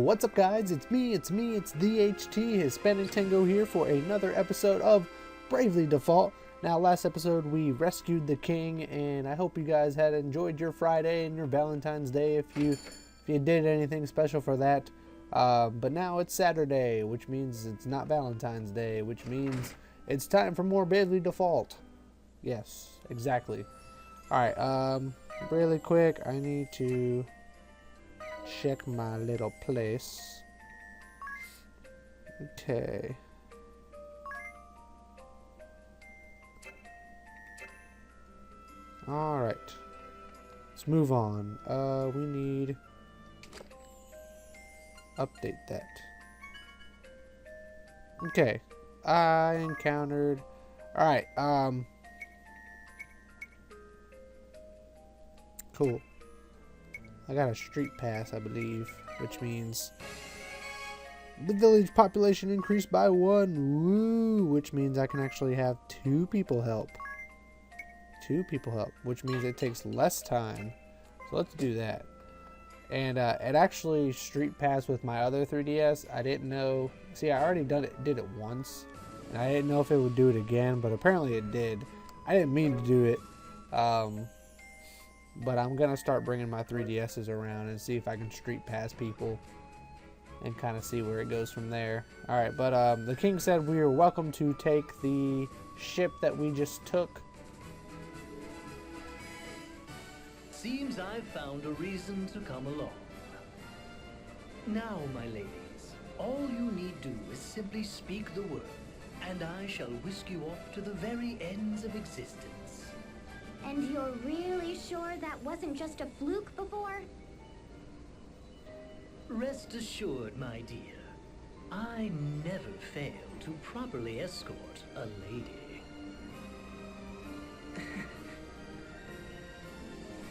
What's up, guys? It's me, it's the HT, Hispanic Tango here for another episode of Bravely Default. Now, last episode we rescued the king, and I hope you guys had enjoyed your Friday and your Valentine's Day if you did anything special for that. But now it's Saturday, which means it's not Valentine's Day, which means it's time for more Bravely Default. Yes, exactly. Alright, really quick, I need to check my little place. Okay. Alright. Let's move on. We need... update that. Okay. I encountered... Alright, cool. I got a street pass, I believe, which means the village population increased by 1. Woo! Which means I can actually have 2 people help. 2 people help, which means it takes less time. So let's do that. And it actually street passed with my other 3DS. I didn't know. See, I already did it once, and I didn't know if it would do it again, but apparently it did. I didn't mean to do it. But I'm going to start bringing my 3DSs around and see if I can street pass people and kind of see where it goes from there. Alright, but the king said we are welcome to take the ship that we just took. Seems I've found a reason to come along. Now, my ladies, all you need do is simply speak the word, and I shall whisk you off to the very ends of existence. And you're really sure that wasn't just a fluke before? Rest assured, my dear, I never fail to properly escort a lady.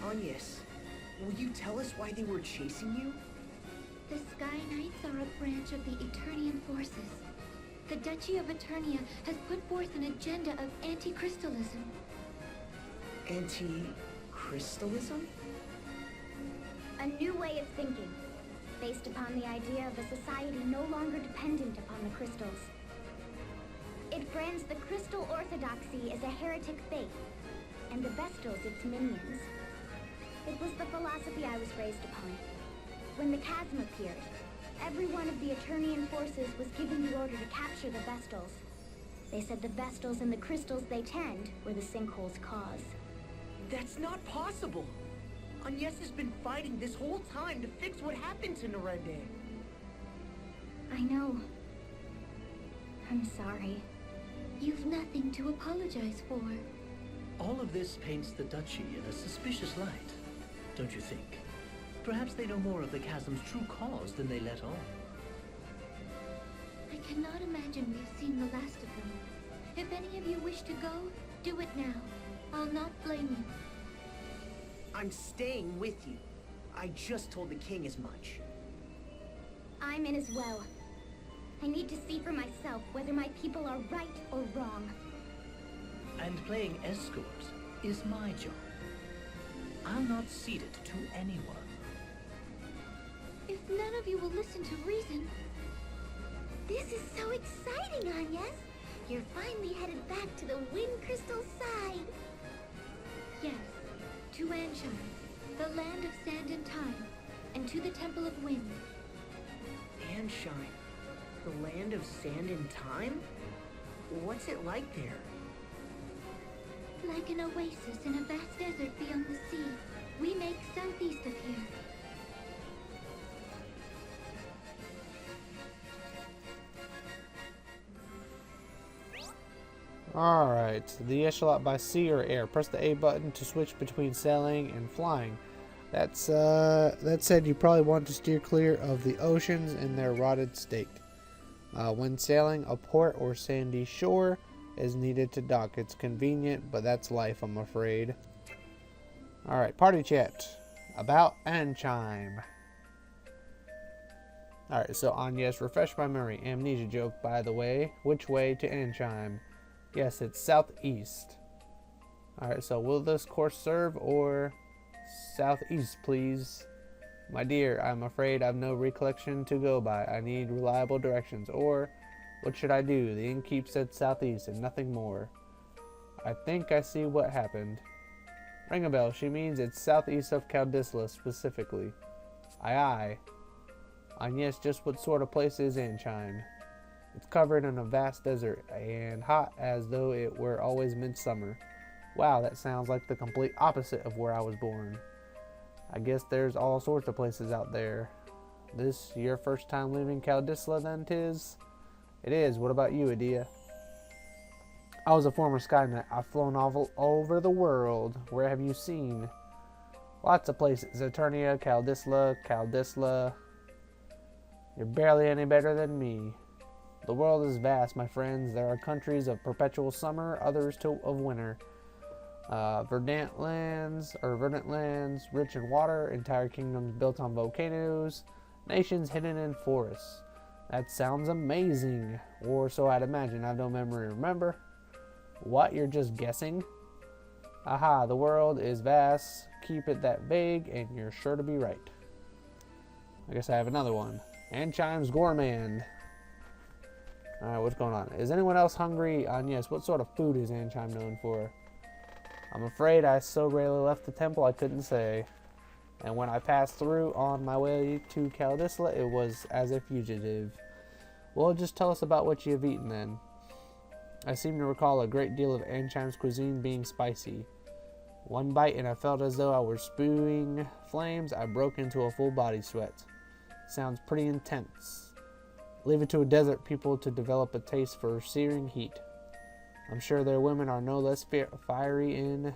Agnes, will you tell us why they were chasing you? The Sky Knights are a branch of the Eternian forces. The Duchy of Eternia has put forth an agenda of anti-crystalism. Anti-crystalism? A new way of thinking, based upon the idea of a society no longer dependent upon the crystals. It brands the crystal orthodoxy as a heretic faith, and the Vestals its minions. It was the philosophy I was raised upon. When the chasm appeared, every one of the Eternian forces was given the order to capture the Vestals. They said the Vestals and the crystals they tend were the sinkhole's cause. That's not possible! Agnes has been fighting this whole time to fix what happened to Narende. I know. I'm sorry. You've nothing to apologize for. All of this paints the Duchy in a suspicious light, don't you think? Perhaps they know more of the chasm's true cause than they let on. I cannot imagine we've seen the last of them. If any of you wish to go, do it now. I'll not blame you. I'm staying with you. I just told the king as much. I'm in as well. I need to see for myself whether my people are right or wrong. And playing escort is my job. I'll not cede it to anyone. If none of you will listen to reason... This is so exciting, Agnes! You're finally headed back to the Wind Crystal side! Yes, to Anchiem, the land of sand and time, and to the Temple of Wind. Anchiem, the land of sand and time? What's it like there? Like an oasis in a vast desert beyond the sea, we make southeast of here. Alright, the echelon by sea or air. Press the A button to switch between sailing and flying. That said, you probably want to steer clear of the oceans and their rotted state. When sailing, a port or sandy shore is needed to dock. It's convenient, but that's life, I'm afraid. Alright, party chat. About Anchiem. Alright, so Agnes, refresh my memory. Amnesia joke, by the way. Which way to Anchiem? Yes, it's southeast. Alright, so will this course serve or southeast, please? My dear, I'm afraid I've no recollection to go by. I need reliable directions. Or, what should I do? The innkeep said southeast and nothing more. I think I see what happened. Ring a bell. She means it's southeast of Caldisla specifically. Aye, aye. And yes, just what sort of place is Anchiem? It's covered in a vast desert and hot as though it were always midsummer. Wow, that sounds like the complete opposite of where I was born. I guess there's all sorts of places out there. This your first time leaving Caldisla then, 'tis? It is. What about you, Adia? I was a former Skynet. I've flown all over the world. Where have you seen? Lots of places. Eternia, Caldisla. You're barely any better than me. The world is vast, my friends. There are countries of perpetual summer, others of winter. Verdant lands, rich in water, entire kingdoms built on volcanoes, nations hidden in forests. That sounds amazing. Or so I'd imagine. I've no memory. Remember? What? You're just guessing? Aha, the world is vast. Keep it that vague, and you're sure to be right. I guess I have another one. Anchiem's Gourmand. Alright, what's going on? Is anyone else hungry? Yes, what sort of food is Anchiem known for? I'm afraid I so rarely left the temple I couldn't say. And when I passed through on my way to Caldisla, it was as a fugitive. Well, just tell us about what you've eaten then. I seem to recall a great deal of Anchiem's cuisine being spicy. One bite and I felt as though I were spewing flames. I broke into a full body sweat. Sounds pretty intense. Leave it to a desert people to develop a taste for searing heat. I'm sure their women are no less fiery in...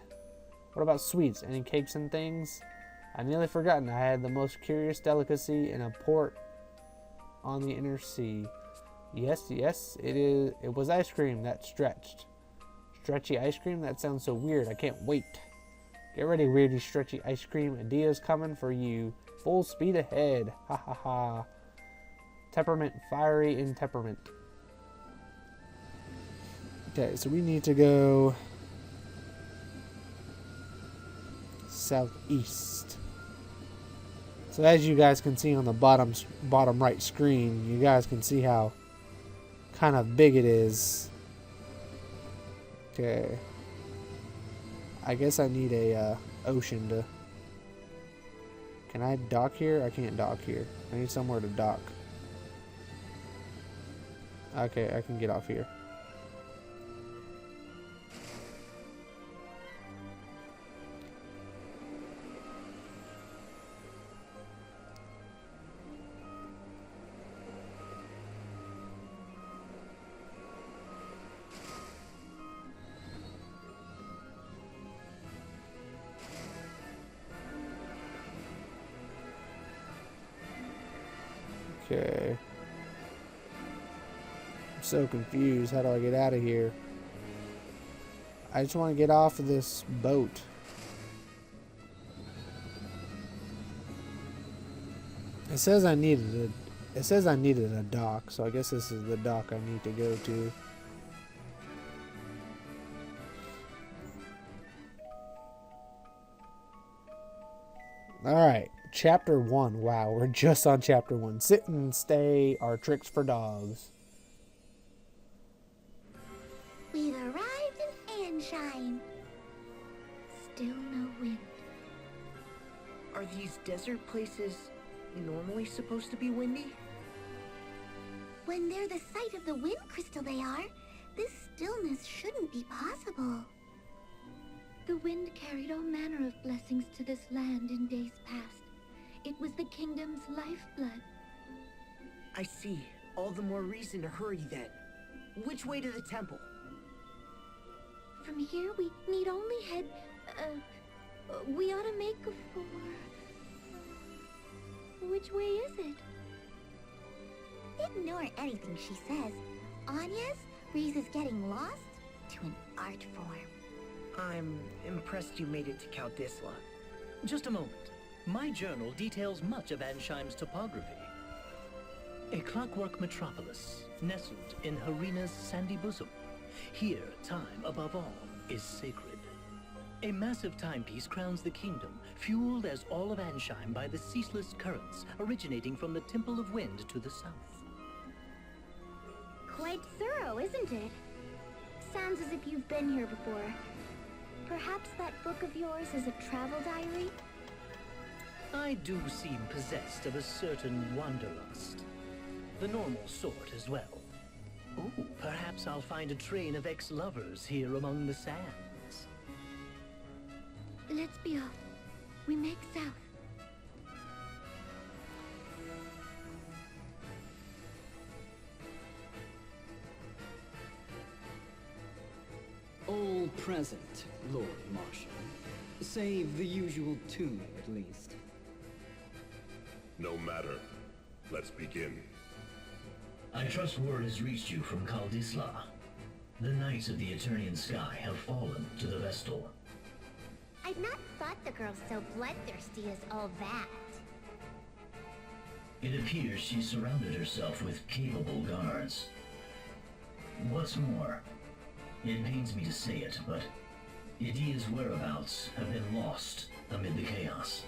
What about sweets? Any cakes and things? I nearly forgotten I had the most curious delicacy in a port on the inner sea. Yes, it was ice cream that stretched. Stretchy ice cream? That sounds so weird. I can't wait. Get ready, weirdy, stretchy ice cream. Adia's coming for you. Full speed ahead. Ha ha ha. Temperament, fiery in temperament. Okay, so we need to go southeast. So as you guys can see on the bottom right screen, you guys can see how kind of big it is. Okay. I guess I need a ocean to... Can I dock here? I can't dock here. I need somewhere to dock. Okay, I can get off here. Okay. I'm so confused. How do I get out of here? I just want to get off of this boat. It says I needed a dock, so I guess this is the dock I need to go to. Alright, chapter 1. Wow, we're just on chapter 1. Sit and stay are tricks for dogs. We've arrived in Anchiem. Still no wind. Are these desert places normally supposed to be windy? When they're the site of the wind crystal they are, this stillness shouldn't be possible. The wind carried all manner of blessings to this land in days past. It was the kingdom's lifeblood. I see. All the more reason to hurry then. Which way to the temple? From here, we need only head... we ought to make for... which way is it? Ignore anything she says. Anya's Reese is getting lost to an art form. I'm impressed you made it to Caldisla. Just a moment. My journal details much of Anchiem's topography. A clockwork metropolis, nestled in Harina's sandy bosom. Here, time, above all, is sacred. A massive timepiece crowns the kingdom, fueled as all of Anchiem by the ceaseless currents originating from the Temple of Wind to the south. Quite thorough, isn't it? Sounds as if you've been here before. Perhaps that book of yours is a travel diary? I do seem possessed of a certain wanderlust. The normal sort as well. Oh, perhaps I'll find a train of ex-lovers here among the sands. Let's be off. We make south. All present, Lord Marshal. Save the usual two, at least. No matter. Let's begin. I trust word has reached you from Kaldisla. The Knights of the Eternian Sky have fallen to the Vestal. I'd not thought the girl so bloodthirsty as all that. It appears she surrounded herself with capable guards. What's more, it pains me to say it, but Idia's whereabouts have been lost amid the chaos.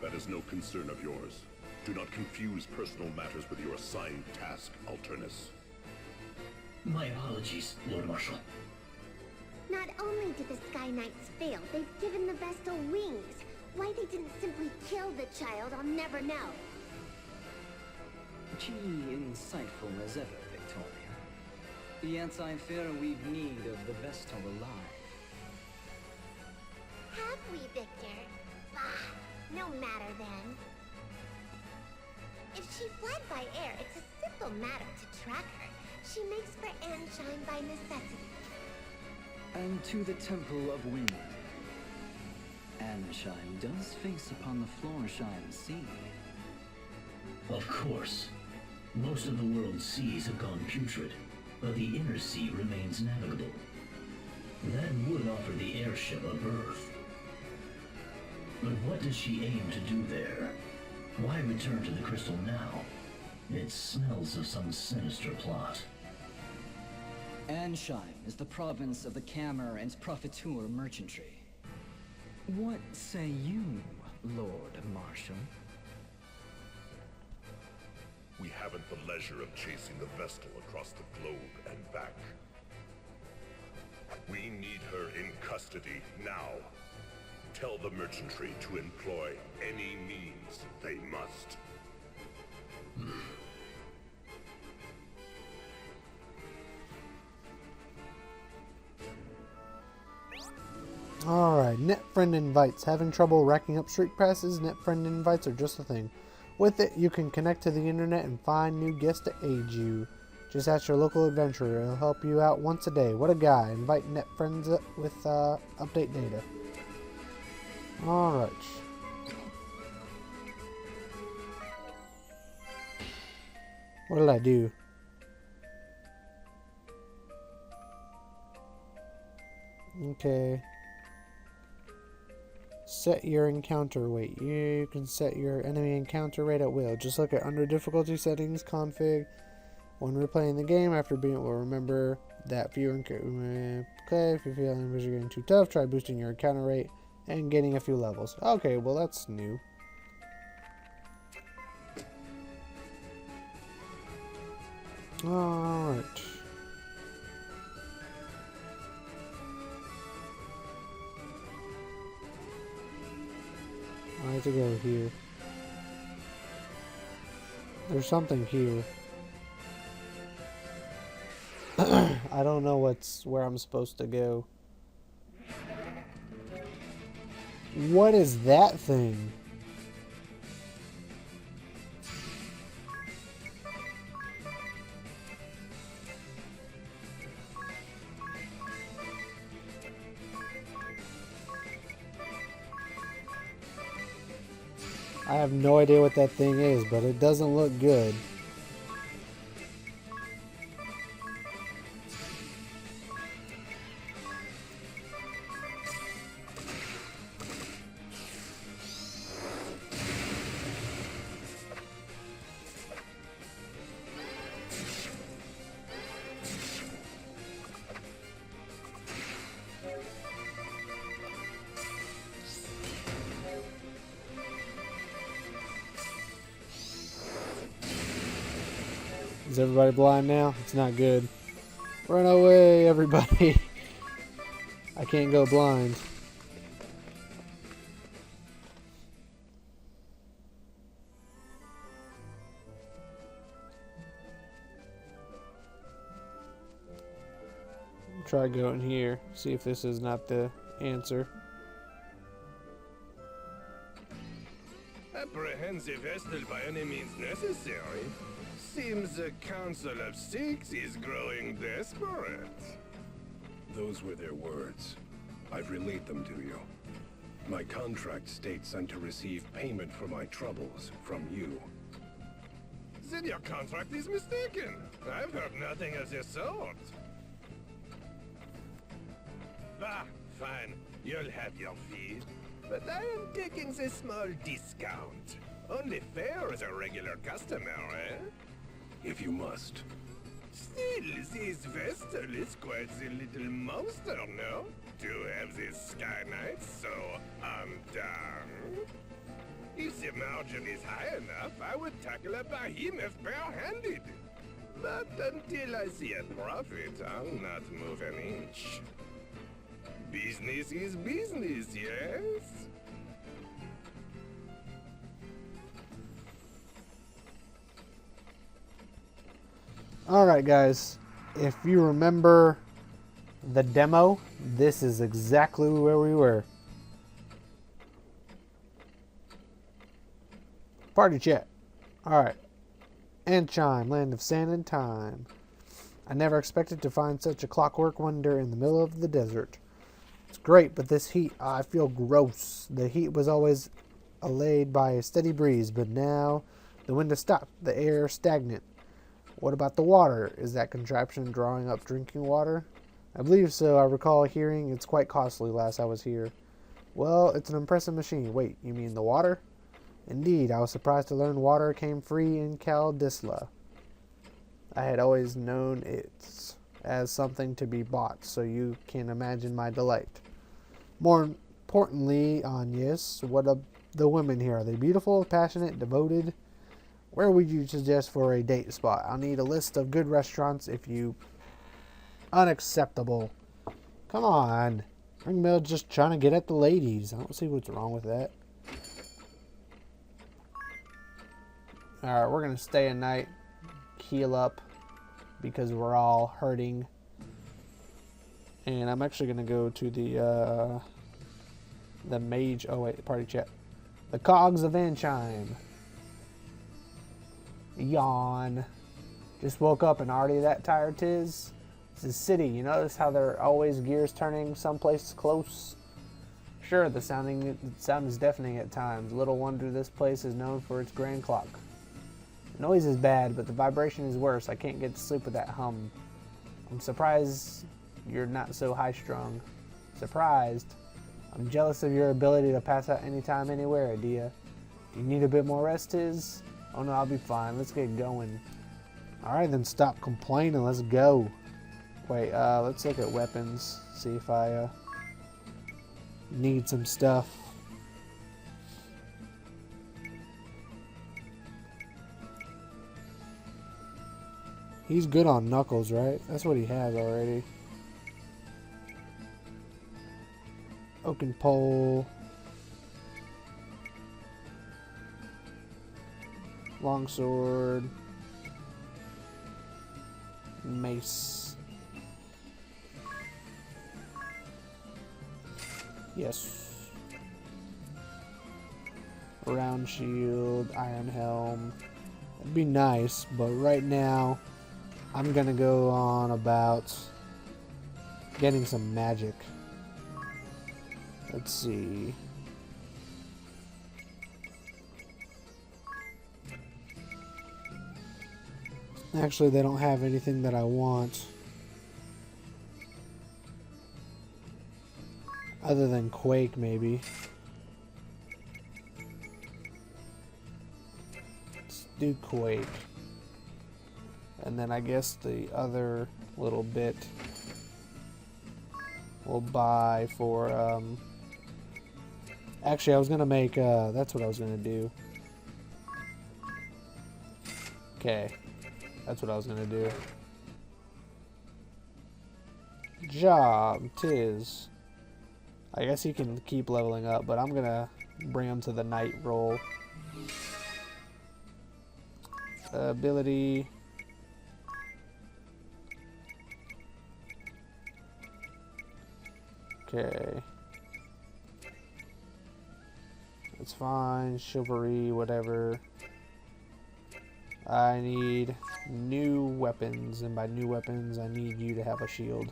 That is no concern of yours. Do not confuse personal matters with your assigned task, Alternus. My apologies, Lord Marshal. Not only did the Sky Knights fail, they've given the Vestal wings. Why they didn't simply kill the child, I'll never know. Gee, insightful as ever, Victoria. Yet I fear we've need of the Vestal alive. Have we, Victor? Ah, no matter then. If she fled by air, it's a simple matter to track her. She makes for Anchiem by necessity. And to the Temple of Wind. Anchiem does face upon the Florsheim Sea. Of course. Most of the world's seas have gone putrid, but the inner sea remains navigable. That would offer the airship a berth. But what does she aim to do there? Why return to the crystal now? It smells of some sinister plot. Anchiem is the province of the Cammer and Profiteur merchantry. What say you, Lord Marshal? We haven't the leisure of chasing the Vestal across the globe and back. We need her in custody now. Tell the merchantry to employ any means they must. Alright, NetFriend invites. Having trouble racking up streak passes? NetFriend invites are just a thing. With it, you can connect to the internet and find new guests to aid you. Just ask your local adventurer. It'll help you out once a day. What a guy. Invite NetFriends with update data. Alright. What did I do? Okay. Set your encounter weight. You can set your enemy encounter rate at will. Just look at under difficulty settings, config. When replaying the game, after being will remember that fewer okay, if you feel enemies are getting too tough, try boosting your encounter rate and getting a few levels. Okay, well that's new. Alright. I have to go here. There's something here. I don't know where I'm supposed to go. What is that thing? I have no idea what that thing is, but it doesn't look good. Is everybody blind now? It's not good. Run away, everybody. I can't go blind. Try going here. See if this is not the answer. Apprehensive vessel by any means necessary. Seems the Council of Six is growing desperate. Those were their words. I've relayed them to you. My contract states I'm to receive payment for my troubles from you. Then your contract is mistaken. I've heard nothing of the sort. Bah, fine. You'll have your fee. But I am taking a small discount. Only fair as a regular customer, eh? If you must. Still, this vessel is quite the little monster, no? To have this Sky Knight so undone. If the margin is high enough, I would tackle a behemoth bare-handed. But until I see a profit, I'll not move an inch. Business is business, yes? Alright guys, if you remember the demo, this is exactly where we were. Party chat. Alright. Anchiem, land of sand and time. I never expected to find such a clockwork wonder in the middle of the desert. It's great, but this heat, I feel gross. The heat was always allayed by a steady breeze, but now the wind has stopped, the air stagnant. What about the water? Is that contraption drawing up drinking water? I believe so. I recall hearing it's quite costly last I was here. Well, it's an impressive machine. Wait, you mean the water? Indeed, I was surprised to learn water came free in Caldisla. I had always known it as something to be bought, so you can imagine my delight. More importantly, Agnes, what of the women here? Are they beautiful, passionate, devoted? Where would you suggest for a date spot? I'll need a list of good restaurants if you... Unacceptable. Come on. Ringmail's just trying to get at the ladies. I don't see what's wrong with that. Alright, we're going to stay a night. Heal up. Because we're all hurting. And I'm actually going to go to the mage... Oh wait, party chat. The Cogs of Anchiem. Yawn. Just woke up and already that tired tis. It's a city. You notice how there are always gears turning someplace close? Sure, the sound is deafening at times. Little wonder this place is known for its grand clock. The noise is bad, but the vibration is worse. I can't get to sleep with that hum. I'm surprised you're not so high-strung. Surprised? I'm jealous of your ability to pass out anytime, anywhere, Adia. Do you need a bit more rest, Tiz? Oh no, I'll be fine. Let's get going. Alright, then stop complaining. Let's go. Wait, let's look at weapons. See if I need some stuff. He's good on Knuckles, right? That's what he has already. Oaken pole. Longsword. Mace. Yes. Round shield, iron helm. That'd be nice, but right now I'm gonna go on about getting some magic. Let's see. Actually, they don't have anything that I want. Other than Quake, maybe. Let's do Quake. And then I guess the other little bit we'll buy for, actually, I was going to make, that's what I was going to do. Okay. That's what I was gonna do. Job, tis. I guess he can keep leveling up, but I'm gonna bring him to the knight role. Ability. Okay. That's fine. Chivalry, whatever. I need new weapons, and by new weapons, I need you to have a shield.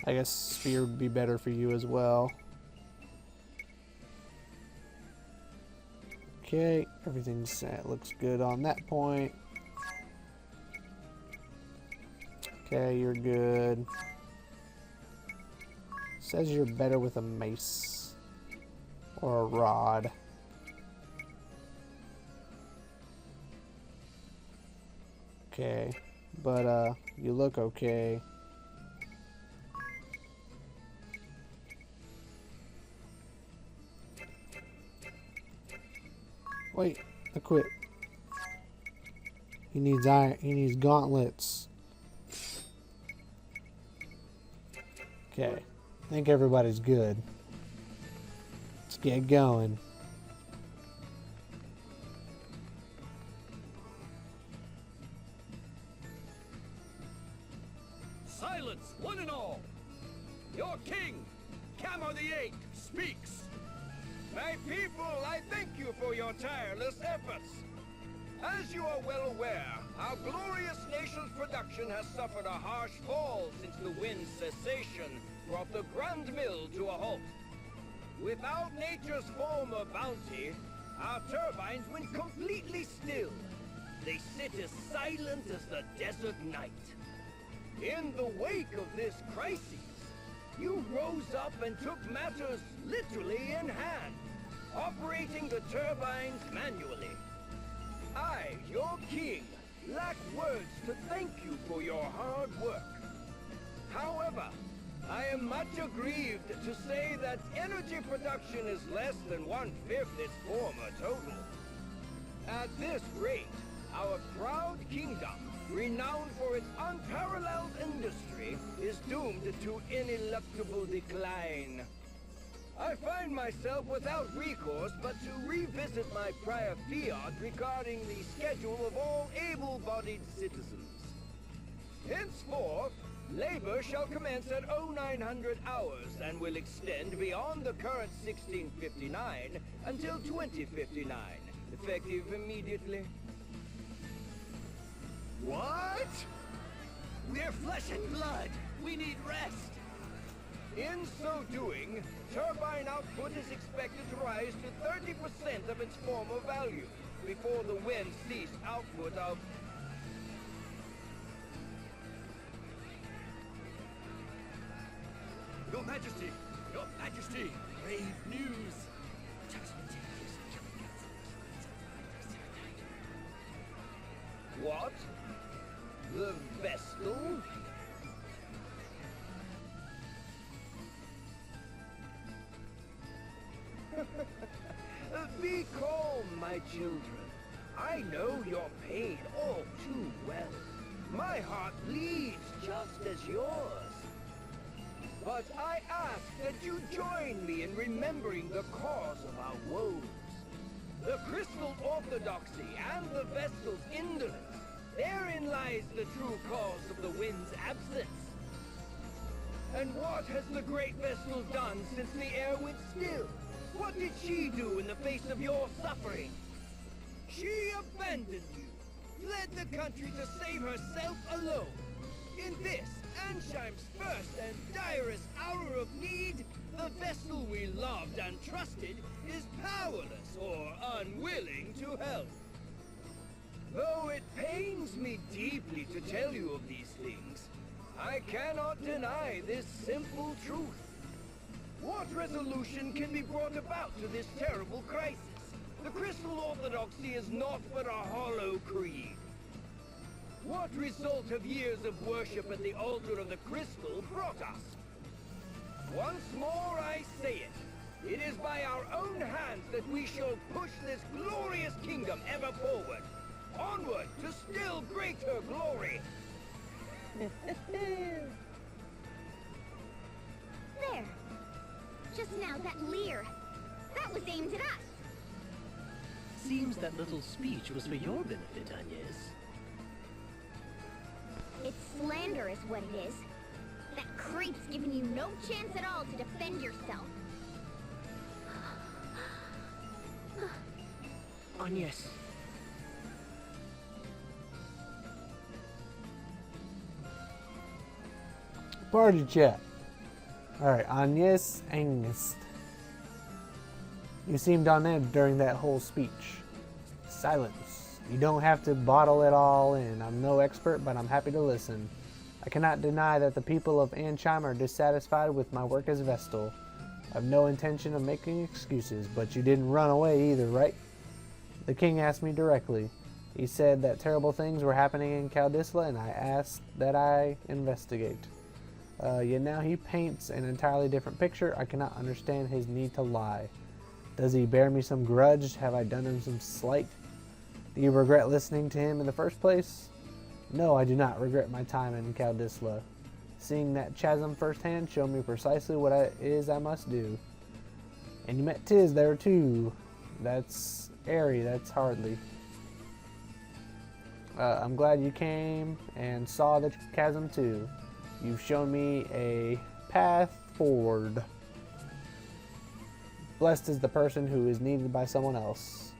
I guess spear would be better for you as well. Okay, everything's set. Looks good on that point. Okay, you're good. Says you're better with a mace or a rod. Okay, but you look okay. Wait, I quit. He needs iron. He needs gauntlets. Okay, I think everybody's good. Let's get going. Silence, one and all! Your king, Camor the Eighth, speaks! My people, I thank you for your tireless efforts. As you are well aware, our glorious nation's production has suffered a harsh fall since the wind's cessation brought the Grand Mill to a halt. Without nature's former bounty, our turbines went completely still. They sit as silent as the desert night. In the wake of this crisis, you rose up and took matters literally in hand, operating the turbines manually. I, your king, lack words to thank you for your hard work. However, I am much aggrieved to say that energy production is less than 1/5 its former total. At this rate, our proud kingdom, renowned for its unparalleled industry, is doomed to ineluctable decline. I find myself without recourse but to revisit my prior fiat regarding the schedule of all able-bodied citizens. Henceforth, labor shall commence at 0900 hours and will extend beyond the current 1659 until 2059, effective immediately. What? We're flesh and blood. We need rest. In so doing, turbine output is expected to rise to 30% of its former value before the wind ceased output of... Your Majesty! Your Majesty! Grave news! What? The Vestal? Be calm, my children. I know your pain all too well. My heart bleeds just as yours. But I ask that you join me in remembering the cause of our woes. The Crystal Orthodoxy and the Vestal's indolence. Therein lies the true cause of the wind's absence. And what has the Great Vestal done since the air went still? What did she do in the face of your suffering? She abandoned you, fled the country to save herself alone. In this, Anchem's first and direst hour of need, the Vestal we loved and trusted is powerless or unwilling to help. Though it pains me deeply to tell you of these things, I cannot deny this simple truth. What resolution can be brought about to this terrible crisis? The Crystal Orthodoxy is naught but a hollow creed. What result have years of worship at the altar of the Crystal brought us? Once more I say it. It is by our own hands that we shall push this glorious kingdom ever forward. Onward to still greater glory! There. Just now, that leer. That was aimed at us. Seems that little speech was for your benefit, Agnes. It's slander is what it is. That creep's giving you no chance at all to defend yourself. Agnes. Party chat. Alright, Agnes Angus. You seemed on edge during that whole speech. Silence. You don't have to bottle it all in. I'm no expert, but I'm happy to listen. I cannot deny that the people of Anchiem are dissatisfied with my work as Vestal. I have no intention of making excuses, but you didn't run away either, right? The king asked me directly. He said that terrible things were happening in Caldisla, and I asked that I investigate. Yet now he paints an entirely different picture. I cannot understand his need to lie. Does he bear me some grudge? Have I done him some slight? Do you regret listening to him in the first place? No, I do not regret my time in Caldisla. Seeing that chasm firsthand showed me precisely what it is I must do. And you met Tiz there too. That's airy, that's hardly. I'm glad you came and saw the chasm too. You've shown me a path forward. Blessed is the person who is needed by someone else.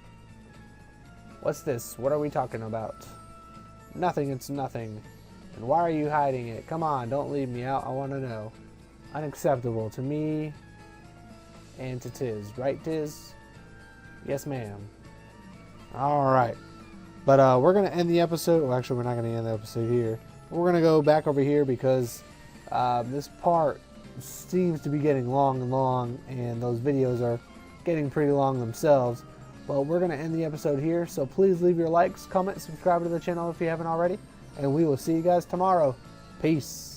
What's this? What are we talking about? Nothing, it's nothing. And why are you hiding it? Come on, don't leave me out. I want to know. Unacceptable to me and to Tiz. Right, Tiz? Yes, ma'am. Alright. But we're going to end the episode. Well, actually, we're not going to end the episode here. We're going to go back over here because this part seems to be getting long and long, and those videos are getting pretty long themselves. But we're going to end the episode here, so please leave your likes, comment, subscribe to the channel if you haven't already, and we will see you guys tomorrow. Peace.